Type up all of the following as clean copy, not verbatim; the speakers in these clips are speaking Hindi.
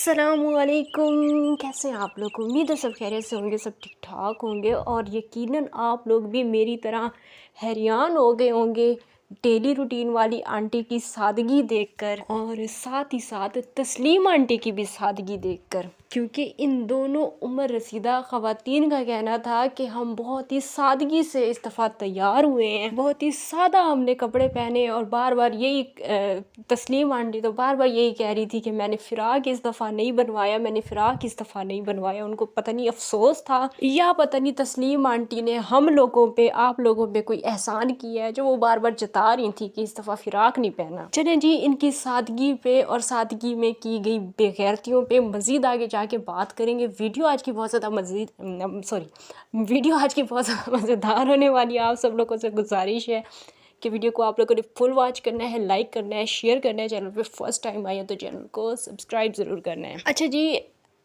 अस्सलामुअलैकुम। कैसे हैं आप लोग? उम्मीद है सब खैरियत से होंगे, सब ठीक ठाक होंगे और यकीनन आप लोग भी मेरी तरह हैरान हो गए होंगे डेली रूटीन वाली आंटी की सादगी देखकर और साथ ही साथ तस्लीम आंटी की भी सादगी देखकर, क्योंकि इन दोनों उम्र रसीदा ख़वातीन का कहना था कि हम बहुत ही सादगी से इस दफ़ा तैयार हुए हैं, बहुत ही सादा हमने कपड़े पहने और बार बार यही तस्लीम आंटी तो बार बार यही कह रही थी कि मैंने फ़िराक इस दफ़ा नहीं बनवाया, मैंने फ़िराक इस दफ़ा नहीं बनवाया। उनको पता नहीं अफसोस था या पता नहीं तस्लीम आंटी ने हम लोगों पे, आप लोगों पे कोई एहसान किया है जो वो बार बार जता रही थी कि इस दफ़ा फ़िराक नहीं पहना। चलें जी, इनकी सादगी पे और सादगी में की गई बेगैरतियों पे मज़ीद आगे जाके बात करेंगे। वीडियो आज की बहुत ज़्यादा वीडियो आज की बहुत ज़्यादा मज़ेदार होने वाली है। आप सब लोगों से गुजारिश है कि वीडियो को आप लोगों ने फुल वॉच करना है, लाइक करना है, शेयर करना है। चैनल पे फर्स्ट टाइम आए हैं तो चैनल को सब्सक्राइब ज़रूर करना है। अच्छा जी,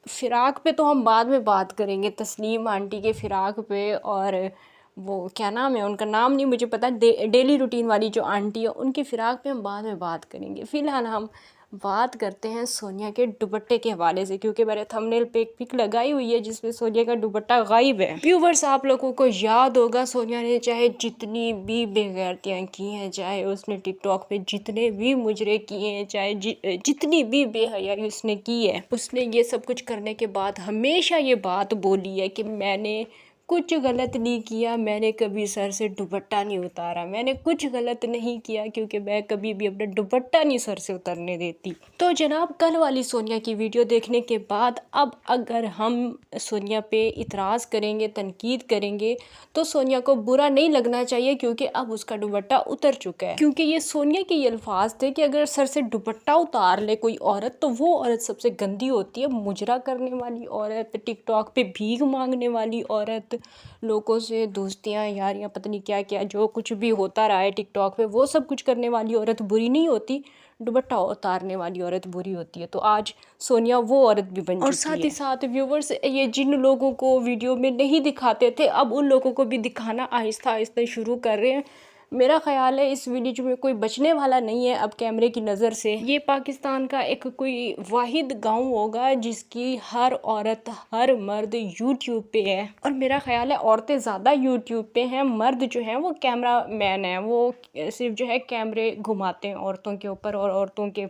फ़िराक पे तो हम बाद में बात करेंगे, तस्लीम आंटी के फ़िराक पे। और वो क्या नाम है उनका, नाम नहीं मुझे पता, डेली रूटीन वाली जो आंटी है उनकी फ़िराक पे हम बाद में बात करेंगे। फ़िलहाल हम बात करते हैं सोनिया के दुपट्टे के हवाले से, क्योंकि मैंने थंबनेल पे एक पिक लगाई हुई है जिसमें सोनिया का दुपट्टा गायब है। व्यूवर्स, आप लोगों को याद होगा सोनिया ने चाहे जितनी भी बेगैरतियाँ की हैं, चाहे उसने टिकटॉक पे जितने भी मुजरे किए हैं, चाहे जितनी भी बेहयाई उसने की है, उसने ये सब कुछ करने के बाद हमेशा ये बात बोली है कि मैंने कुछ गलत नहीं किया, मैंने कभी सर से दुपट्टा नहीं उतारा, मैंने कुछ गलत नहीं किया क्योंकि मैं कभी भी अपना दुपट्टा नहीं सर से उतरने देती। तो जनाब, कल वाली सोनिया की वीडियो देखने के बाद अब अगर हम सोनिया पे इतराज़ करेंगे, तनकीद करेंगे, तो सोनिया को बुरा नहीं लगना चाहिए क्योंकि अब उसका दुपट्टा उतर चुका है। क्योंकि ये सोनिया के ये अल्फाज थे कि अगर सर से दुपट्टा उतार ले कोई औरत तो वो औरत सबसे गंदी होती है। मुजरा करने वाली औरत, टिकटॉक पे भीख मांगने वाली औरत, लोगों से दोस्तियाँ, यारियाँ, पता नहीं क्या क्या जो कुछ भी होता रहा है टिकटॉक पे, वो सब कुछ करने वाली औरत बुरी नहीं होती, दुपट्टा उतारने वाली औरत बुरी होती है। तो आज सोनिया वो औरत भी बन चुकी है। और साथ ही साथ व्यूवर्स, ये जिन लोगों को वीडियो में नहीं दिखाते थे अब उन लोगों को भी दिखाना आहिस्ता आहिस्ता शुरू कर रहे हैं। मेरा ख्याल है इस वीडियो में कोई बचने वाला नहीं है अब कैमरे की नज़र से। ये पाकिस्तान का एक कोई वाहिद गांव होगा जिसकी हर औरत, हर मर्द यूट्यूब पे है। और मेरा ख्याल है औरतें ज़्यादा यूट्यूब पे हैं, मर्द जो हैं वो कैमरा मैन हैं, वो सिर्फ जो है कैमरे घुमाते हैं औरतों के ऊपर और औरतों के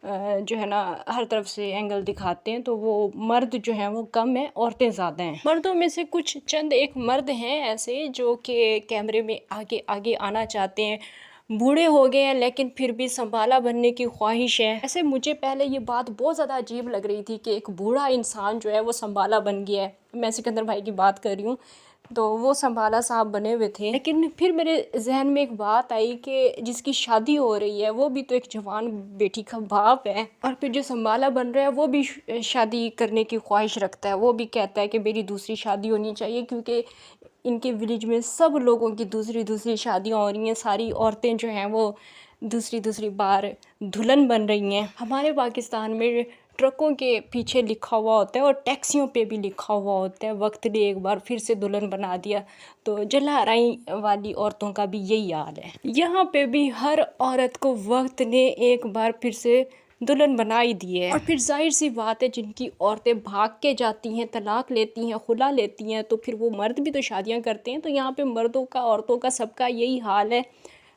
जो है ना हर तरफ से एंगल दिखाते हैं। तो वो मर्द जो हैं वो कम है, औरतें ज़्यादा हैं। मर्दों में से कुछ चंद एक मर्द हैं ऐसे जो कि कैमरे में आगे आगे आना चाहते हैं, बूढ़े हो गए हैं लेकिन फिर भी संभाला बनने की ख्वाहिश है। ऐसे मुझे पहले ये बात बहुत ज़्यादा अजीब लग रही थी कि एक बूढ़ा इंसान जो है वो संभाला बन गया है। मैं सिकंदर भाई की बात कर रही हूँ, तो वो संभाला साहब बने हुए थे। लेकिन फिर मेरे जहन में एक बात आई कि जिसकी शादी हो रही है वो भी तो एक जवान बेटी का बाप है, और फिर जो संभाला बन रहा है वो भी शादी करने की ख्वाहिश रखता है। वो भी कहता है कि मेरी दूसरी शादी होनी चाहिए, क्योंकि इनके विलेज में सब लोगों की दूसरी दूसरी शादियाँ हो रही हैं। सारी औरतें जो हैं वो दूसरी दूसरी बार दुल्हन बन रही हैं। हमारे पाकिस्तान में ट्रकों के पीछे लिखा हुआ होता है और टैक्सियों पे भी लिखा हुआ होता है, वक्त ने एक बार फिर से दुल्हन बना दिया। तो जलहराई वाली औरतों का भी यही हाल है। यहाँ पे भी हर औरत को वक्त ने एक बार फिर से दुल्हन बना ही दी है। और फिर जाहिर सी बात है, जिनकी औरतें भाग के जाती हैं, तलाक लेती हैं, खुला लेती हैं, तो फिर वो मर्द भी तो शादियाँ करते हैं। तो यहाँ पे मर्दों का, औरतों का, सबका यही हाल है।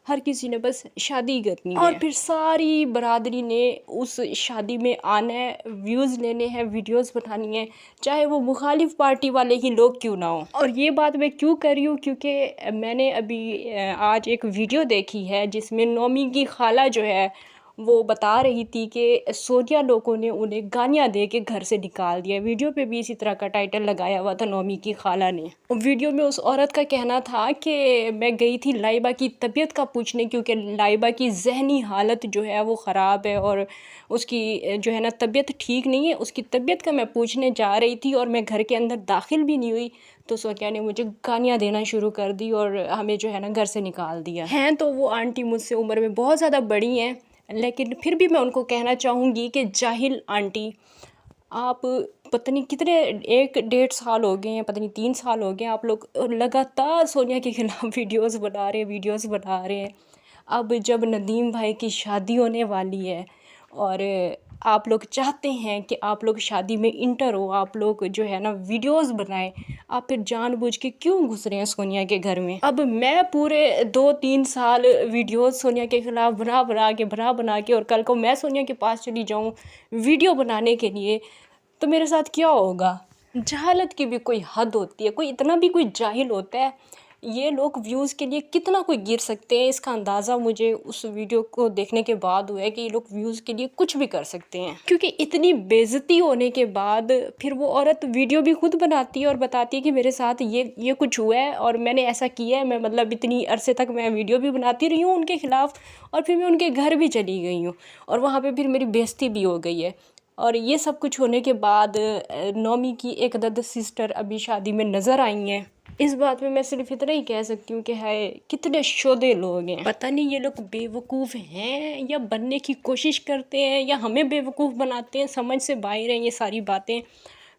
हर किसी ने बस शादी करनी है और फिर सारी बरादरी ने उस शादी में आना है, व्यूज़ लेने हैं, वीडियोस बनानी है, चाहे वो मुखालिफ पार्टी वाले ही लोग क्यों ना हो। और ये बात मैं क्यों कर रही हूँ, क्योंकि मैंने अभी आज एक वीडियो देखी है जिसमें नौमी की खाला जो है वो बता रही थी कि सोनिया लोगों ने उन्हें गालियाँ दे के घर से निकाल दिया। वीडियो पे भी इसी तरह का टाइटल लगाया हुआ था, नौमी की खाला ने। वीडियो में उस औरत का कहना था कि मैं गई थी लाइबा की तबीयत का पूछने, क्योंकि लाइबा की जहनी हालत जो है वो ख़राब है और उसकी जो है ना तबीयत ठीक नहीं है। उसकी तबीयत का मैं पूछने जा रही थी और मैं घर के अंदर दाखिल भी नहीं हुई तो सोनिया ने मुझे गालियाँ देना शुरू कर दी और हमें जो है ना घर से निकाल दिया। हैं तो वो आंटी मुझसे उम्र में बहुत ज़्यादा बड़ी हैं, लेकिन फिर भी मैं उनको कहना चाहूँगी कि जाहिल आंटी, आप पता नहीं कितने 1-1.5 साल हो गए हैं, पता नहीं 3 साल हो गए हैं, आप लोग लगातार सोनिया के खिलाफ वीडियोस बना रहे हैं। अब जब नदीम भाई की शादी होने वाली है और आप लोग चाहते हैं कि आप लोग शादी में इंटर हो, आप लोग जो है ना वीडियोस बनाएं, आप फिर जानबूझ के क्यों घुस रहे हैं सोनिया के घर में। अब मैं पूरे 2-3 साल वीडियोस सोनिया के खिलाफ बना के और कल को मैं सोनिया के पास चली जाऊं वीडियो बनाने के लिए, तो मेरे साथ क्या होगा। जहालत की भी कोई हद होती है, कोई इतना भी कोई जाहिल होता है। ये लोग व्यूज़ के लिए कितना कोई गिर सकते हैं, इसका अंदाज़ा मुझे उस वीडियो को देखने के बाद हुआ है कि ये लोग व्यूज़ के लिए कुछ भी कर सकते हैं। क्योंकि इतनी बेइज्जती होने के बाद फिर वो औरत वीडियो भी खुद बनाती है और बताती है कि मेरे साथ ये कुछ हुआ है और मैंने ऐसा किया है। मैं मतलब इतनी अरसे तक मैं वीडियो भी बनाती रही हूँ उनके ख़िलाफ़, और फिर मैं उनके घर भी चली गई हूँ और वहाँ पर फिर मेरी बेइज्जती भी हो गई है। और ये सब कुछ होने के बाद नौमी की एक दद सिस्टर अभी शादी में नज़र आई हैं। इस बात में मैं सिर्फ इतना ही कह सकती हूँ कि है कितने शोधे लोग हैं। पता नहीं ये लोग बेवकूफ़ हैं या बनने की कोशिश करते हैं या हमें बेवकूफ़ बनाते हैं, समझ से बाहर हैं ये सारी बातें।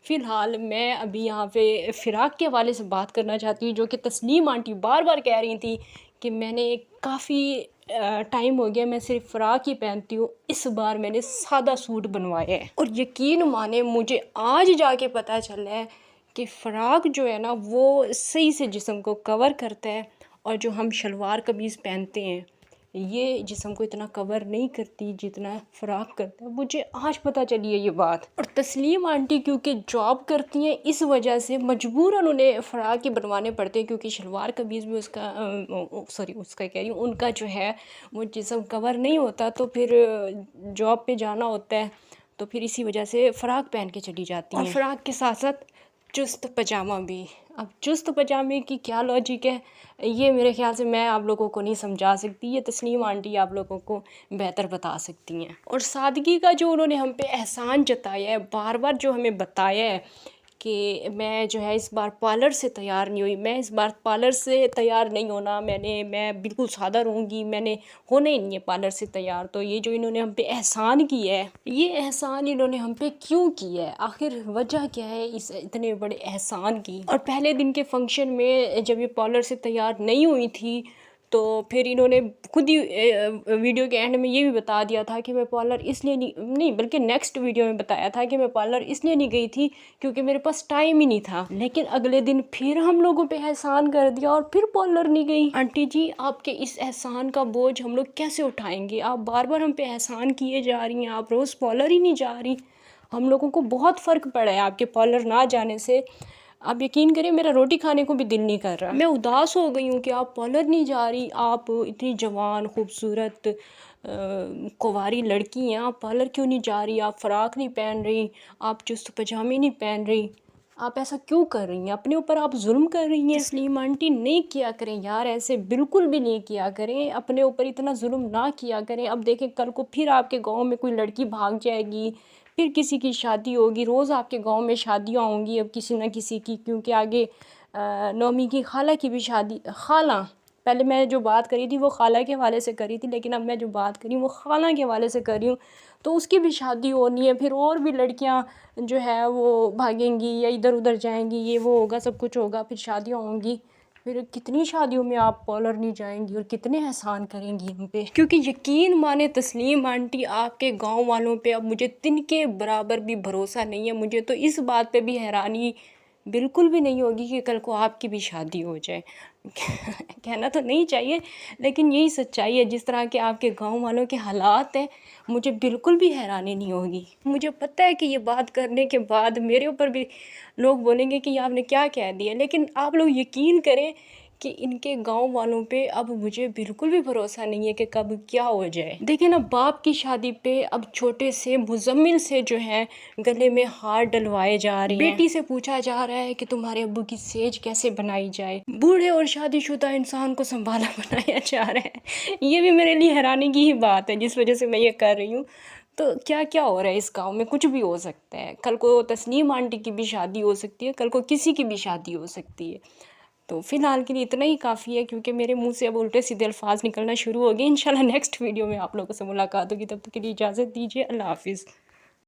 फ़िलहाल मैं अभी यहाँ पे फ़िराक के हवाले से बात करना चाहती हूँ, जो कि तस्नीम आंटी बार बार कह रही थी कि मैंने काफ़ी टाइम हो गया मैं सिर्फ फ़्राक ही पहनती हूँ, इस बार मैंने सादा सूट बनवाया है। और यकीन माने मुझे आज जाके पता चला है कि फ़्राक जो है ना वो सही से जिस्म को कवर करता है, और जो हम शलवार कमीज़ पहनते हैं ये जिस्म को इतना कवर नहीं करती जितना फ़्राक करता है। मुझे आज पता चली है ये बात। और तस्लीम आंटी क्योंकि जॉब करती हैं इस वजह से मजबूरन उन्हें फ़्राक ही बनवाने पड़ते हैं, क्योंकि शलवार कमीज़ में उसका कह रही हूँ उनका जो है वो जिस्म कवर नहीं होता, तो फिर जॉब पे जाना होता है, तो फिर इसी वजह से फ़्राक पहन के चली जाती हैं। और फ़्राक के साथ साथ चुस्त पजामा भी। अब चुस्त पजामे की क्या लॉजिक है ये मेरे ख्याल से मैं आप लोगों को नहीं समझा सकती, ये तस्नीम आंटी आप लोगों को बेहतर बता सकती हैं। और सादगी का जो उन्होंने हम पे एहसान जताया है, बार बार जो हमें बताया है कि मैं जो है इस बार पार्लर से तैयार नहीं हुई, मैं इस बार पार्लर से तैयार नहीं होना, मैं बिल्कुल सादा रहूँगी, मैंने होना ही नहीं है पार्लर से तैयार। तो ये जो इन्होंने हम पे एहसान किया है, ये एहसान इन्होंने हम पे क्यों किया है, आखिर वजह क्या है इस इतने बड़े एहसान की। और पहले दिन के फंक्शन में जब ये पार्लर से तैयार नहीं हुई थी तो फिर इन्होंने खुद ही वीडियो के एंड में ये भी बता दिया था कि मैं पार्लर इसलिए नहीं बल्कि नेक्स्ट वीडियो में बताया था कि मैं पार्लर इसलिए नहीं गई थी क्योंकि मेरे पास टाइम ही नहीं था। लेकिन अगले दिन फिर हम लोगों पे एहसान कर दिया और फिर पार्लर नहीं गई। आंटी जी आपके इस एहसान का बोझ हम लोग कैसे उठाएंगे, आप बार बार हम पे एहसान किए जा रही हैं, आप रोज़ पार्लर ही नहीं जा रही। हम लोगों को बहुत फ़र्क पड़ा है आपके पार्लर ना जाने से। आप यकीन करें मेरा रोटी खाने को भी दिल नहीं कर रहा। मैं उदास हो गई हूँ कि आप पार्लर नहीं जा रही, आप इतनी जवान खूबसूरत कुंवारी लड़की हैं, आप पार्लर क्यों नहीं जा रही, आप फ़्राक नहीं पहन रही, आप चुस्त पजामे नहीं पहन रही, आप ऐसा क्यों कर रही हैं, अपने ऊपर आप जुल्म कर रही हैं। तस्लीम आंटी नहीं किया करें यार, ऐसे बिल्कुल भी नहीं किया करें, अपने ऊपर इतना जुल्म ना किया करें। अब देखें कल को फिर आपके गाँव में कोई लड़की भाग जाएगी, फिर किसी की शादी होगी, रोज़ आपके गांव में शादियां होंगी अब किसी न किसी की, क्योंकि आगे नौमी की खाला की भी शादी, खाला पहले मैं जो बात करी थी वो खाला के हवाले से करी थी, लेकिन अब मैं जो बात करी वो खाला के हवाले से कर रही हूँ, तो उसकी भी शादी होनी है। फिर और भी लड़कियां जो है वो भागेंगी या इधर उधर जाएंगी, ये वो होगा, सब कुछ होगा, फिर शादियाँ होंगी। फिर कितनी शादियों में आप पार्लर नहीं जाएंगी और कितने एहसान करेंगी हम पे। क्योंकि यकीन माने तस्लीम आंटी आपके गांव वालों पे अब मुझे तिनके बराबर भी भरोसा नहीं है। मुझे तो इस बात पे भी हैरानी बिल्कुल भी नहीं होगी कि कल को आपकी भी शादी हो जाए। कहना तो नहीं चाहिए लेकिन यही सच्चाई है। जिस तरह के आपके गांव वालों के हालात हैं मुझे बिल्कुल भी हैरानी नहीं होगी। मुझे पता है कि ये बात करने के बाद मेरे ऊपर भी लोग बोलेंगे कि आपने क्या कह दिया, लेकिन आप लोग यकीन करें कि इनके गांव वालों पे अब मुझे बिल्कुल भी भरोसा नहीं है कि कब क्या हो जाए। देखिए ना, बाप की शादी पे अब छोटे से मुजम्मिल से जो है गले में हार डलवाए जा रहे हैं। बेटी से पूछा जा रहा है कि तुम्हारे अब्बू की सेज कैसे बनाई जाए। बूढ़े और शादीशुदा इंसान को संभाला बनाया जा रहा है। ये भी मेरे लिए हैरानी की ही बात है जिस वजह से मैं ये कर रही हूँ। तो क्या क्या हो रहा है इस गांव में, कुछ भी हो सकता है। कल को तस्नीम आंटी की भी शादी हो सकती है, कल को किसी की भी शादी हो सकती है। तो फ़िलहाल के लिए इतना ही काफ़ी है, क्योंकि मेरे मुंह से अब उल्टे सीधे अल्फाज निकलना शुरू हो गए। इंशाल्लाह नेक्स्ट वीडियो में आप लोगों से मुलाकात होगी, तब तक के लिए इजाज़त दीजिए। अल्लाह हाफिज़।